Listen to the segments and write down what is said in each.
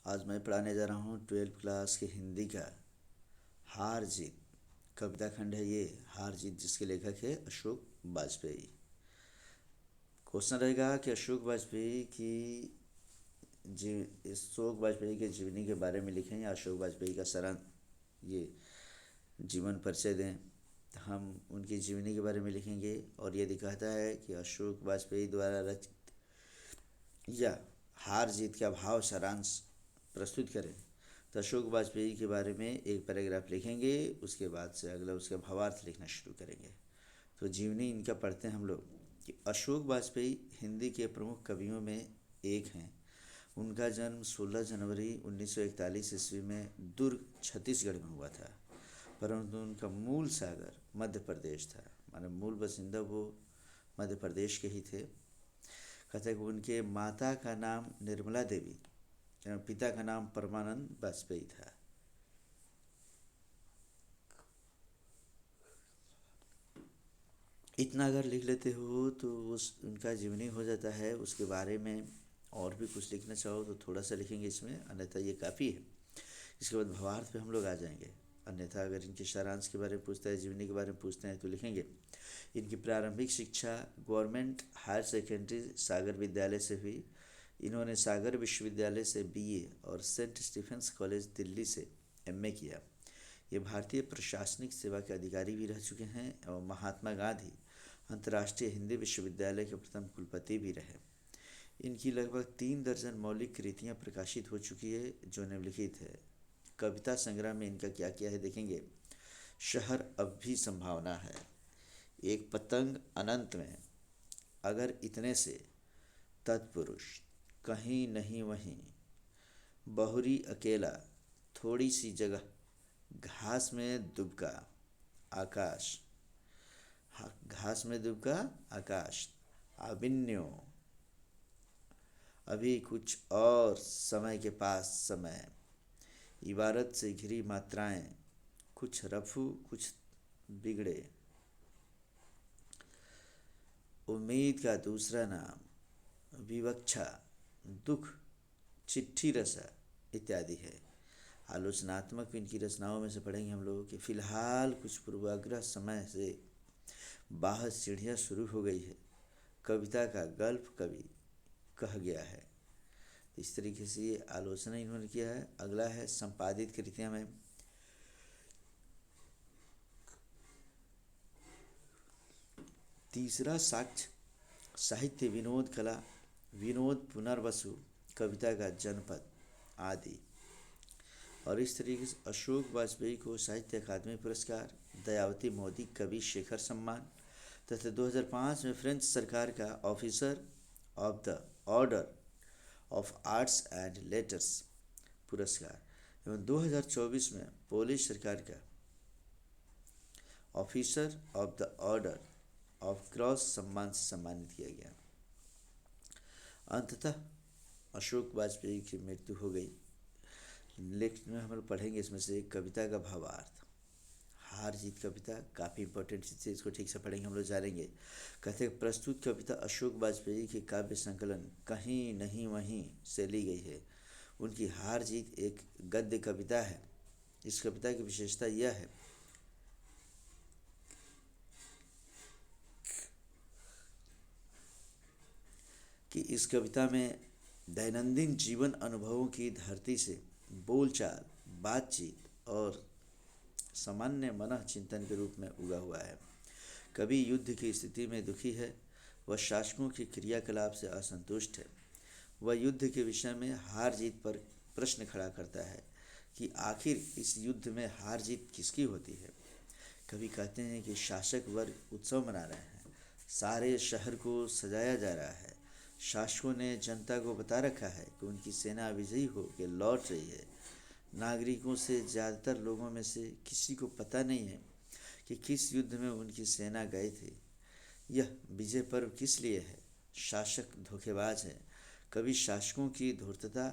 आज मैं पढ़ाने जा रहा हूँ 12th क्लास के हिंदी का हार जीत कविता खंड है। ये हार जीत जिसके लेखक है अशोक वाजपेयी। क्वेश्चन रहेगा कि अशोक वाजपेयी के जीवनी के बारे में लिखें या अशोक वाजपेयी का ये जीवन परिचय दें। तो हम उनकी जीवनी के बारे में लिखेंगे और ये दिखाता है कि अशोक वाजपेयी द्वारा रचित या हार जीत का भाव सारांश प्रस्तुत करें। तो अशोक वाजपेयी के बारे में एक पैराग्राफ लिखेंगे, उसके बाद से अगला उसका भावार्थ लिखना शुरू करेंगे। तो जीवनी इनका पढ़ते हैं हम लोग कि अशोक वाजपेयी हिंदी के प्रमुख कवियों में एक हैं। उनका जन्म 16 जनवरी 1941 ईस्वी में दुर्ग छत्तीसगढ़ में हुआ था, परंतु उनका मूल सागर मध्य प्रदेश था। माने मूल बसिंदा वो मध्य प्रदेश के ही थे। कहते हैं कि उनके माता का नाम निर्मला देवी, पिता का नाम परमानंद वाजपेयी था। इतना अगर लिख लेते हो तो उनका जीवनी हो जाता है। उसके बारे में और भी कुछ लिखना चाहो तो थोड़ा सा लिखेंगे इसमें, अन्यथा ये काफ़ी है। इसके बाद भावार्थ पे हम लोग आ जाएंगे। अन्यथा अगर इनके सारांश के बारे में पूछता है, जीवनी के बारे में पूछते हैं तो लिखेंगे इनकी प्रारंभिक शिक्षा गवर्नमेंट हायर सेकेंडरी सागर विद्यालय से हुई। इन्होंने सागर विश्वविद्यालय से बीए और सेंट स्टीफेंस कॉलेज दिल्ली से एमए किया। ये भारतीय प्रशासनिक सेवा के अधिकारी भी रह चुके हैं और महात्मा गांधी अंतर्राष्ट्रीय हिंदी विश्वविद्यालय के प्रथम कुलपति भी रहे। इनकी लगभग 3 दर्जन मौलिक कृतियाँ प्रकाशित हो चुकी है जो निम्नलिखित है। कविता संग्रह में इनका क्या क्या है देखेंगे। शहर अब भी संभावना है, एक पतंग अनंत में, अगर इतने से, तत्पुरुष, कहीं नहीं वहीं, बहुरी अकेला, थोड़ी सी जगह, घास में दुबका आकाश, घास में दुबका आकाश, अभिन्यो, अभी कुछ और, समय के पास समय, इबारत से घिरी मात्राएं, कुछ रफू कुछ बिगड़े, उम्मीद का दूसरा नाम, विवक्षा, दुख, चिट्ठी रसा इत्यादि है। आलोचनात्मक इनकी रचनाओं में से पढ़ेंगे हम लोग कि फिलहाल कुछ पूर्वाग्रह समय से बाहर सीढ़ियाँ शुरू हो गई है, कविता का गल्फ कवि कह गया है। इस तरीके से ये आलोचना इन्होंने किया है। अगला है संपादित कृतियाँ में तीसरा साक्ष्य साहित्य विनोद कला, विनोद पुनर्वसु, कविता का जनपद आदि। और इस तरीके से अशोक वाजपेयी को साहित्य अकादमी पुरस्कार, दयावती मोदी कवि शेखर सम्मान तथा 2005 में फ्रेंच सरकार का officer of the order of arts and letters पुरस्कार एवं 2024 में पोलिश सरकार का officer of the order of cross सम्मान से सम्मानित किया गया। अंततः अशोक वाजपेयी की मृत्यु हो गई। लेखन में हम लोग पढ़ेंगे इसमें से कविता का भावार्थ। हार जीत कविता काफ़ी इंपॉर्टेंट चीज़ है, इसको ठीक से पढ़ेंगे हम लोग जानेंगे। कहते हैं प्रस्तुत कविता अशोक वाजपेयी के काव्य संकलन कहीं नहीं वहीं से ली गई है। उनकी हार जीत एक गद्य कविता है। इस कविता की विशेषता यह है कि इस कविता में दैनंदिन जीवन अनुभवों की धरती से बोलचाल, बातचीत और सामान्य मनः चिंतन के रूप में उगा हुआ है। कवि युद्ध की स्थिति में दुखी है, वह शासकों की क्रियाकलाप से असंतुष्ट है। वह युद्ध के विषय में हार जीत पर प्रश्न खड़ा करता है कि आखिर इस युद्ध में हार जीत किसकी होती है। कवि कहते हैं कि शासक वर्ग उत्सव मना रहे हैं, सारे शहर को सजाया जा रहा है, शासकों ने जनता को बता रखा है कि उनकी सेना विजयी होकर लौट रही है। नागरिकों से ज़्यादातर लोगों में से किसी को पता नहीं है कि किस युद्ध में उनकी सेना गए थे। यह विजय पर्व किस लिए है? शासक धोखेबाज है। कभी शासकों की धूर्तता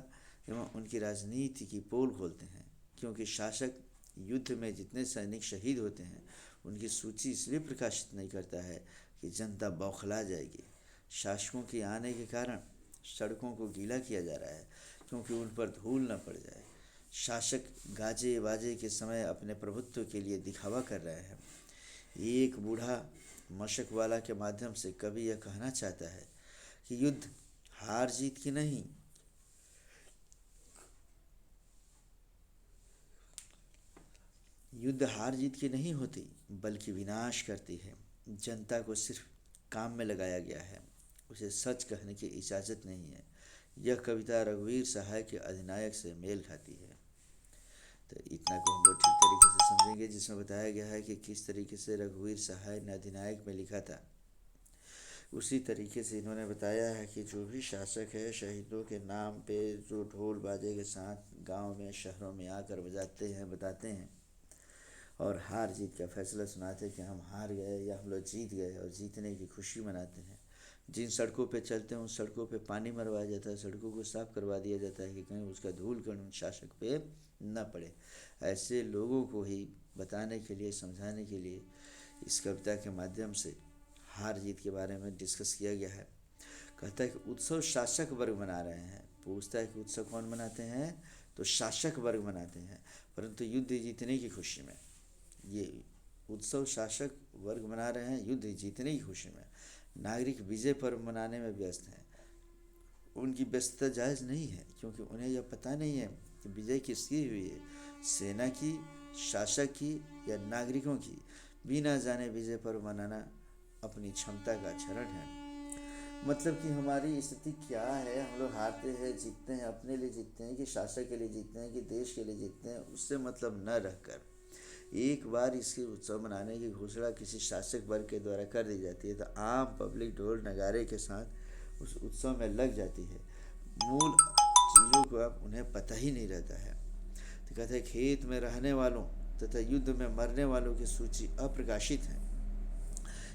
एवं उनकी राजनीति की पोल खोलते हैं, क्योंकि शासक युद्ध में जितने सैनिक शहीद होते हैं उनकी सूची इसलिए प्रकाशित नहीं करता है कि जनता बौखला जाएगी। शासकों के आने के कारण सड़कों को गीला किया जा रहा है, क्योंकि उन पर धूल न पड़ जाए। शासक गाजे बाजे के समय अपने प्रभुत्व के लिए दिखावा कर रहे हैं। एक बूढ़ा मशक वाला के माध्यम से कवि यह कहना चाहता है कि युद्ध हार जीत की नहीं, युद्ध हार जीत की नहीं होती बल्कि विनाश करती है। जनता को सिर्फ काम में लगाया गया है, उसे सच कहने की इजाज़त नहीं है। यह कविता रघुवीर सहाय के अधिनायक से मेल खाती है। तो इतना को हम लोग ठीक तरीके से समझेंगे, जिसमें बताया गया है कि किस तरीके से रघुवीर सहाय ने अधिनायक में लिखा था। उसी तरीके से इन्होंने बताया है कि जो भी शासक है, शहीदों के नाम पे जो ढोल बाजे के साथ गांव में शहरों में आकर बजाते हैं, बताते हैं और हार जीत का फैसला सुनाते हैं कि हम हार गए या हम लोग जीत गए, और जीतने की खुशी मनाते हैं। जिन सड़कों पे चलते हैं उन सड़कों पे पानी मरवाया जाता है, सड़कों को साफ करवा दिया जाता है कि कहीं उसका धूल कण उन शासक पे न पड़े। ऐसे लोगों को ही बताने के लिए, समझाने के लिए इस कविता के माध्यम से हार जीत के बारे में डिस्कस किया गया है। कहता है कि उत्सव शासक वर्ग मना रहे हैं। पूछता है कि उत्सव कौन मनाते हैं, तो शासक वर्ग मनाते हैं, परंतु युद्ध जीतने की खुशी में। ये उत्सव शासक वर्ग मना रहे हैं युद्ध जीतने की खुशी में। नागरिक विजय पर्व मनाने में व्यस्त हैं। उनकी व्यस्तता जायज़ नहीं है, क्योंकि उन्हें यह पता नहीं है कि विजय किसकी हुई है, सेना की, शासक की या नागरिकों की। बिना जाने विजय पर्व मनाना अपनी क्षमता का क्षरण है। मतलब कि हमारी स्थिति क्या है, हम लोग हारते हैं जीतते हैं, अपने लिए जीतते हैं कि शासक के लिए जीतते हैं कि देश के लिए जीतते हैं, उससे मतलब न रहकर एक बार इसके उत्सव मनाने की घोषणा किसी शासक वर्ग के द्वारा कर दी जाती है तो आम पब्लिक ढोल नगारे के साथ उस उत्सव में लग जाती है। मूल चीज़ों को अब उन्हें पता ही नहीं रहता है। तो कहते हैं खेत में रहने वालों तथा युद्ध में मरने वालों की सूची अप्रकाशित है।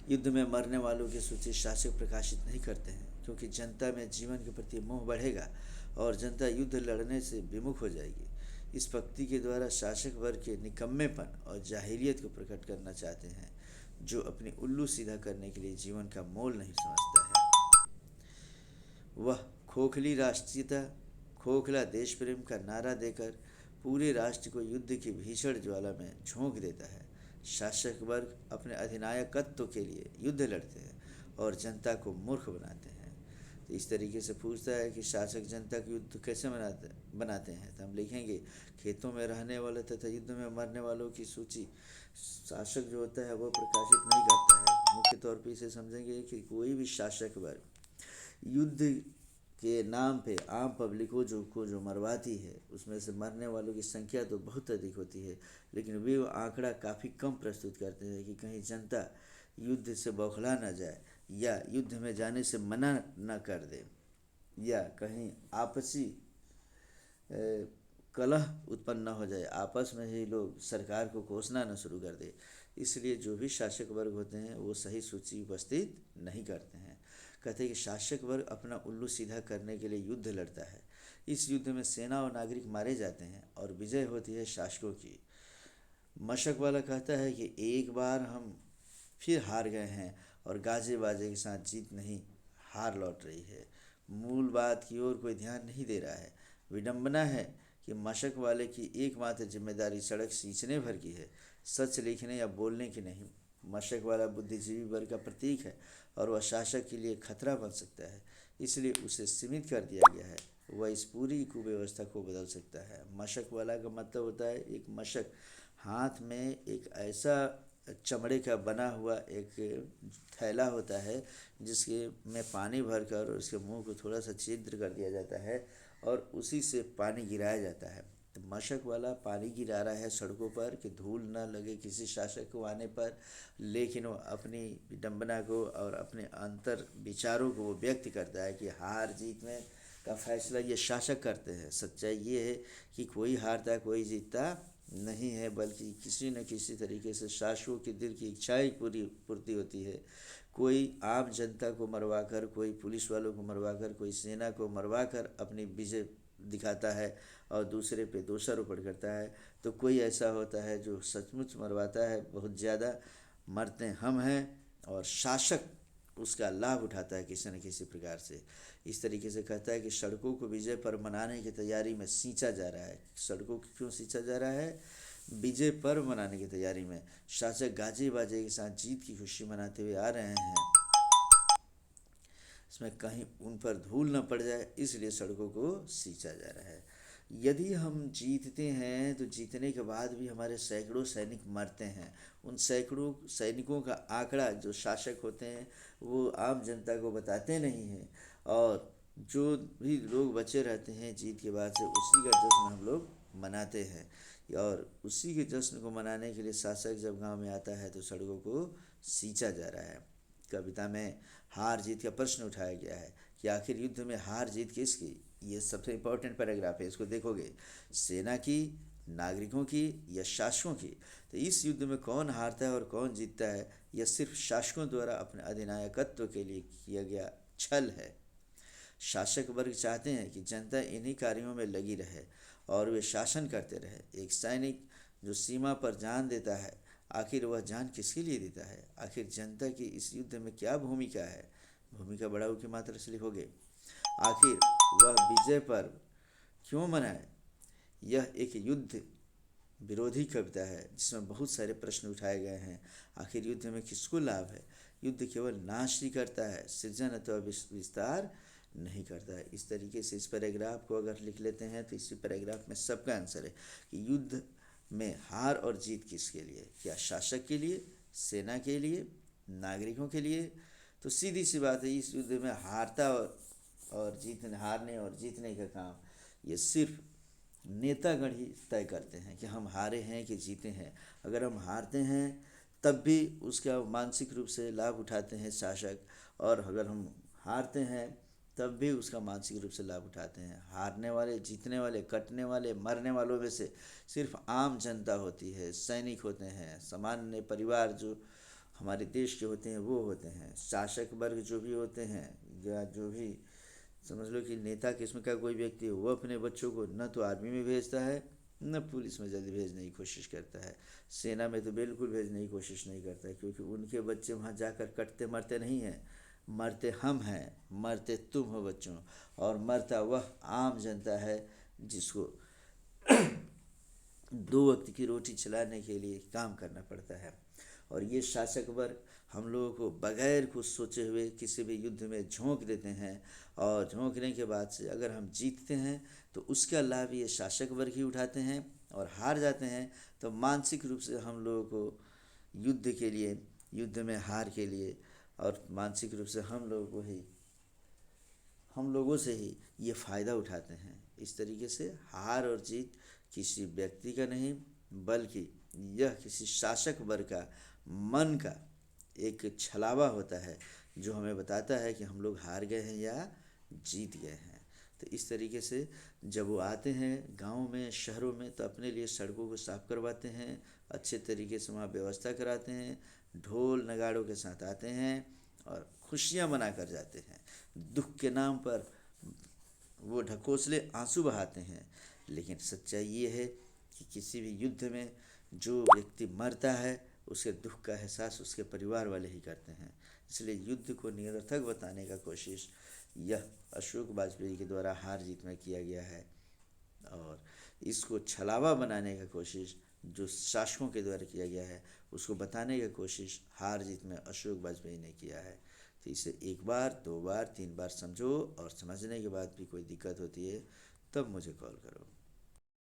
युद्ध में मरने वालों की सूची शासक प्रकाशित नहीं करते हैं, क्योंकि जनता में जीवन के प्रति मोह बढ़ेगा और जनता युद्ध लड़ने से विमुख हो जाएगी। इस पंक्ति के द्वारा शासक वर्ग के निकम्मेपन और जाहिलियत को प्रकट करना चाहते हैं, जो अपनी उल्लू सीधा करने के लिए जीवन का मोल नहीं समझता है। वह खोखली राष्ट्रीयता, खोखला देश प्रेम का नारा देकर पूरे राष्ट्र को युद्ध की भीषण ज्वाला में झोंक देता है। शासक वर्ग अपने अधिनायकत्व के लिए युद्ध लड़ते हैं और जनता को मूर्ख बनाते हैं। तो इस तरीके से पूछता है कि शासक जनता को युद्ध कैसे बनाते हैं, तो हम लिखेंगे खेतों में रहने वाले तथा युद्ध में मरने वालों की सूची शासक जो होता है वो प्रकाशित नहीं करता है। मुख्य तौर पर इसे समझेंगे कि कोई भी शासक वर्ग युद्ध के नाम पे आम पब्लिक को जो मरवाती है, उसमें से मरने वालों की संख्या तो बहुत अधिक होती है, लेकिन वे आंकड़ा काफ़ी कम प्रस्तुत करते हैं कि कहीं जनता युद्ध से बौखला न जाए या युद्ध में जाने से मना न कर दे या कहीं आपसी कलह उत्पन्न न हो जाए, आपस में ही लोग सरकार को कोसना न शुरू कर दे। इसलिए जो भी शासक वर्ग होते हैं वो सही सूची उपस्थित नहीं करते हैं। कहते हैं कि शासक वर्ग अपना उल्लू सीधा करने के लिए युद्ध लड़ता है। इस युद्ध में सेना और नागरिक मारे जाते हैं और विजय होती है शासकों की। मशक वाला कहता है कि एक बार हम फिर हार गए हैं और गाजे बाजे के साथ जीत नहीं, हार लौट रही है। मूल बात की ओर कोई ध्यान नहीं दे रहा है। विडंबना है कि मशक वाले की एकमात्र जिम्मेदारी सड़क सींचने भर की है, सच लिखने या बोलने की नहीं। मशक वाला बुद्धिजीवी वर्ग का प्रतीक है और वह शासक के लिए खतरा बन सकता है, इसलिए उसे सीमित कर दिया गया है। वह इस पूरी कुव्यवस्था को बदल सकता है। मशक वाला का मतलब होता है एक मशक, हाथ में एक ऐसा चमड़े का बना हुआ एक थैला होता है जिसके में पानी भरकर उसके मुंह को थोड़ा सा छिद्र कर दिया जाता है और उसी से पानी गिराया जाता है। तो मशक वाला पानी गिरा रहा है सड़कों पर कि धूल न लगे किसी शासक को आने पर, लेकिन वो अपनी विडंबना को और अपने अंतर विचारों को वो व्यक्त करता है कि हार जीत में का फैसला ये शासक करते हैं। सच्चाई ये है कि कोई हारता कोई जीतता नहीं है, बल्कि किसी न किसी तरीके से शासकों के दिल की इच्छाएं पूर्ति होती है। कोई आम जनता को मरवाकर, कोई पुलिस वालों को मरवाकर, कोई सेना को मरवाकर अपनी विजय दिखाता है और दूसरे पे दोषारोपण करता है, तो कोई ऐसा होता है जो सचमुच मरवाता है। बहुत ज़्यादा मरते हम हैं और शासक उसका लाभ उठाता है किसी न किसी प्रकार से। इस तरीके से कहता है कि सड़कों को विजय पर्व मनाने की तैयारी में सींचा जा रहा है। सड़कों को क्यों सींचा जा रहा है? विजय पर्व मनाने की तैयारी में शासक गाजे बाजे के साथ जीत की खुशी मनाते हुए आ रहे हैं। इसमें कहीं उन पर धूल न पड़ जाए, इसलिए सड़कों को सींचा जा रहा है। यदि हम जीतते हैं तो जीतने के बाद भी हमारे सैकड़ों सैनिक मरते हैं। उन सैकड़ों सैनिकों का आंकड़ा जो शासक होते हैं वो आम जनता को बताते नहीं हैं, और जो भी लोग बचे रहते हैं जीत के बाद से, उसी का जश्न हम लोग मनाते हैं। और उसी के जश्न को मनाने के लिए शासक जब गांव में आता है तो सड़कों को सींचा जा रहा है। कविता में हार जीत का प्रश्न उठाया गया है कि आखिर युद्ध में हार जीत किसकी? ये सबसे इम्पोर्टेंट पैराग्राफ है, इसको देखोगे। सेना की, नागरिकों की या शासकों की? तो इस युद्ध में कौन हारता है और कौन जीतता है, यह सिर्फ शासकों द्वारा अपने अधिनायकत्व के लिए किया गया छल है। शासक वर्ग चाहते हैं कि जनता इन्हीं कार्यों में लगी रहे और वे शासन करते रहे। एक सैनिक जो सीमा पर जान देता है, आखिर वह जान किसके लिए देता है? आखिर जनता की इस युद्ध में क्या भूमिका है? भूमिका बढ़ाओ की मात्रा से लिखोगे। आखिर वह विजय पर्व क्यों मनाए? यह एक युद्ध विरोधी कविता है जिसमें बहुत सारे प्रश्न उठाए गए हैं। आखिर युद्ध में किसको लाभ है? युद्ध केवल नाश ही करता है, सृजन अथवा विस्तार नहीं करता है। इस तरीके से इस पैराग्राफ को अगर लिख लेते हैं तो इसी पैराग्राफ में सबका आंसर है कि युद्ध में हार और जीत किसके लिए? क्या शासक के लिए, सेना के लिए, नागरिकों के लिए? तो सीधी सी बात है, इस युद्ध में और जीतने, हारने और जीतने का काम ये सिर्फ नेतागण ही तय करते हैं कि हम हारे हैं कि जीते हैं। अगर हम हारते हैं तब भी उसका मानसिक रूप से लाभ उठाते हैं शासक, और अगर हम हारते हैं तब भी उसका मानसिक रूप से लाभ उठाते हैं। हारने वाले, जीतने वाले, कटने वाले, मरने वालों में से सिर्फ आम जनता होती है, सैनिक होते हैं, सामान्य परिवार जो हमारे देश के होते हैं वो होते हैं। शासक वर्ग जो भी होते हैं या जो भी समझ लो कि नेता किस्म का कोई व्यक्ति हो, वो अपने बच्चों को न तो आर्मी में भेजता है, न पुलिस में जल्दी भेजने की कोशिश करता है। सेना में तो बिल्कुल भेजने की कोशिश नहीं करता है, क्योंकि उनके बच्चे वहाँ जाकर कटते मरते नहीं हैं। मरते हम हैं, मरते तुम हो बच्चों, और मरता वह आम जनता है जिसको 2 वक्त की रोटी चलाने के लिए काम करना पड़ता है। और ये शासक वर्ग हम लोगों को बगैर कुछ सोचे हुए किसी भी युद्ध में झोंक देते हैं, और झोंकने के बाद से अगर हम जीतते हैं तो उसका लाभ ये शासक वर्ग ही उठाते हैं, और हार जाते हैं तो मानसिक रूप से हम लोगों को युद्ध के लिए, युद्ध में हार के लिए, और मानसिक रूप से हम लोगों से ही ये फ़ायदा उठाते हैं। इस तरीके से हार और जीत किसी व्यक्ति का नहीं, बल्कि यह किसी शासक वर्ग का मन का एक छलावा होता है जो हमें बताता है कि हम लोग हार गए हैं या जीत गए हैं। तो इस तरीके से जब वो आते हैं गाँव में, शहरों में, तो अपने लिए सड़कों को साफ करवाते हैं, अच्छे तरीके से वहाँ व्यवस्था कराते हैं, ढोल नगाड़ों के साथ आते हैं और खुशियाँ मना कर जाते हैं। दुख के नाम पर वो ढकोसले आंसू बहाते हैं, लेकिन सच्चाई ये है कि किसी भी युद्ध में जो व्यक्ति मरता है उसके दुख का एहसास उसके परिवार वाले ही करते हैं। इसलिए युद्ध को निरर्थक बताने का कोशिश यह अशोक वाजपेयी के द्वारा हार जीत में किया गया है, और इसको छलावा बनाने का कोशिश जो शासकों के द्वारा किया गया है उसको बताने का कोशिश हार जीत में अशोक वाजपेयी ने किया है। तो इसे 1 बार, 2 बार, 3 बार समझो, और समझने के बाद भी कोई दिक्कत होती है तब मुझे कॉल करो।